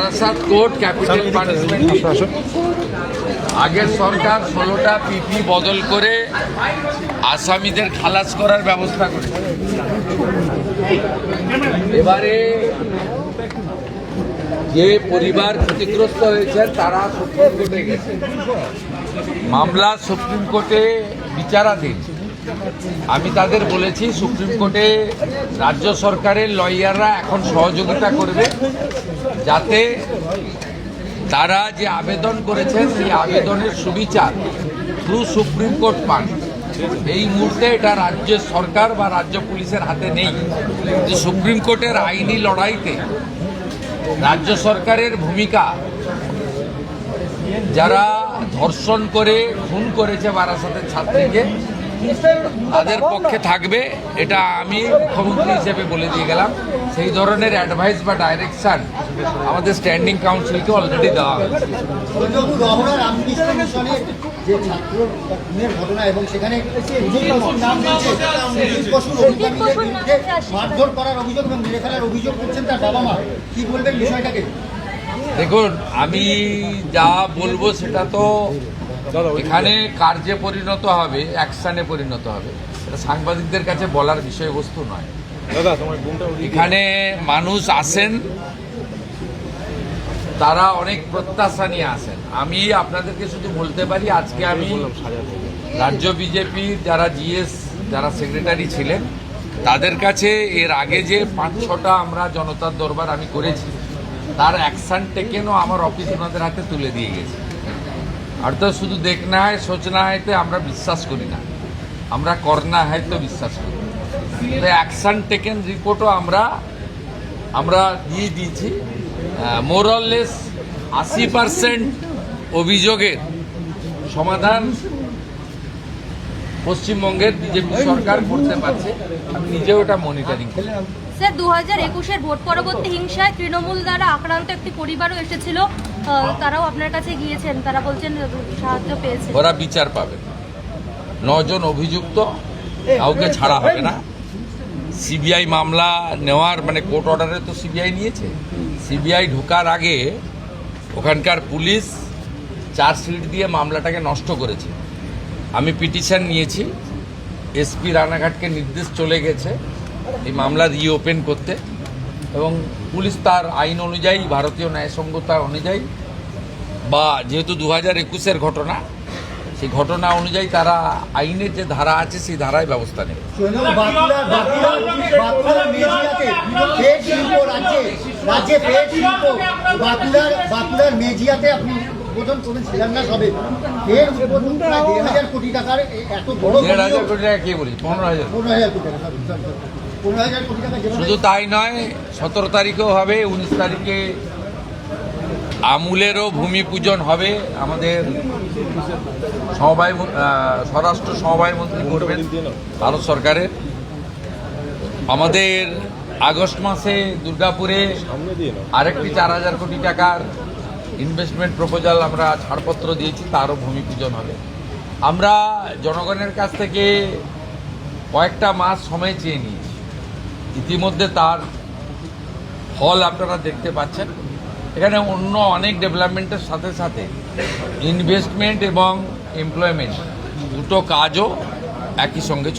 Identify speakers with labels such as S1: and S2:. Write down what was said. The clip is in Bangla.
S1: Barasat court capital punishment. আগের সরকার 16টা পিপি বদল করে আসামিদের খালাস করার ব্যবস্থা করেছে। এবারে যে পরিবার ক্ষতিগ্রস্ত হয়েছে তারা সুপ্রিম কোর্টে গেছে, মামলা সুপ্রিম কোর্টে বিচারাধীন। আমি তাদের বলেছি সুপ্রিম কোর্টে রাজ্য সরকারের লয়াররা এখন সহযোগিতা করবে, যাতে তারা যে আবেদন করেছেন এই আবেদনের সুবিচার থ্রু সুপ্রিম কোর্ট পান। এই মুহূর্তে এটা রাজ্য সরকার বা রাজ্য পুলিশের হাতে নেই। যে সুপ্রিম কোর্টের আইনি লড়াইতে রাজ্য সরকারের ভূমিকা, যারা ধর্ষণ করে খুন করেছে বারাসাতের ছাত্রীকে, তাদের পক্ষে থাকবে, এটা আমি মুখ্যমন্ত্রী হিসেবে বলে দিয়ে গেলাম। সেই ধরনের অ্যাডভাইস বা ডাইরেকশন আমাদের স্ট্যান্ডিং কাউন্সিলকে অলরেডি দেওয়া হয়েছে। দেখুন, আমি যা বলবো সেটা তো এখানে কার্যে পরিণত হবে, অ্যাকশনে পরিণত হবে। এটা সাংবাদিকদের কাছে বলার বিষয়বস্তু নয়। এখানে মানুষ আসেন, তারা অনেক প্রত্যাশা নিয়ে আসেন। আমি আপনাদেরকে শুধু বলতে পারি, আজকে আমি রাজ্য বিজেপির যারা জিএস, যারা সেক্রেটারি ছিলেন, তাদের কাছে এর আগে যে 5-6টা আমরা জনতার দরবার আমি করেছি, তার অ্যাকশন টেকেনও আমার অফিস ওনাদের হাতে তুলে দিয়ে গেছে। আর তো শুধু দেখনা হয় সোচনা হয়তো আমরা বিশ্বাস করি না, আমরা করনা হয়তো বিশ্বাস করি। তো অ্যাকশন টেকেন রিপোর্টও আমরা দিয়ে দিয়েছি। মোরাললেস 80% অভিযোগের সমাধান পশ্চিমবঙ্গের বিজেপি সরকার করতে পারছে। আমি নিজেও এটা মনিটরিং করি।
S2: স্যার, 2021-এর ভোট পরবর্তী হিংসায় তৃণমূল দ্বারা আক্রান্ত একটি পরিবারও এসেছিল, তারাও আপনার কাছে গিয়েছেন, তারা বলছেন সাহায্য পেয়েছে।
S1: ওরা বিচার পাবে। 9 জন অভিযুক্ত, কাউকে ছাড়া হবে না। সিবিআই মামলা নেওয়ার মানে কোর্ট অর্ডারে তো সিবিআই নিয়েছে। সিবিআই ঢোকার আগে ওখানকার পুলিশ চার্জশিট দিয়ে মামলাটাকে নষ্ট করেছে। আমি পিটিশন নিয়েছি, এসপি রানাঘাটকে নির্দেশ চলে গেছে এই মামলা রিওপেন করতে, এবং পুলিশ তার আইন অনুযায়ী, ভারতীয় ন্যায়সঙ্গতা অনুযায়ী, বা যেহেতু 2021-এর ঘটনা, সেই ঘটনা অনুযায়ী তারা আইনের যে ধারা আছে সেই ধারায় ব্যবস্থা নেবে।
S2: কোটি টাকা
S1: কে বলি 15,000 কোটি টাকা। শুধু তাই নয়, 17 তারিখেও হবে, 19 তারিখে আমুলেরও ভূমি পূজন হবে। আমাদের স্বরাষ্ট্র সমবায় মন্ত্রী করবেন ভারত সরকারের। আমাদের আগস্ট মাসে দুর্গাপুরে আরেকটি 4,000 কোটি টাকার ইনভেস্টমেন্ট প্রপোজাল আমরা ছাড়পত্র দিয়েছি, তারও ভূমি পূজন হবে। আমরা জনগণের কাছ থেকে কয়েকটা মাস সময় চেয়ে নিয়েছি, ইতিমধ্যে তার ফল আপনারা দেখতে পাচ্ছেন। এখানে অন্য অনেক ডেভেলপমেন্টের সাথে সাথে ইনভেস্টমেন্ট এবং এমপ্লয়মেন্ট দুটো কাজও একই সঙ্গে চলছে।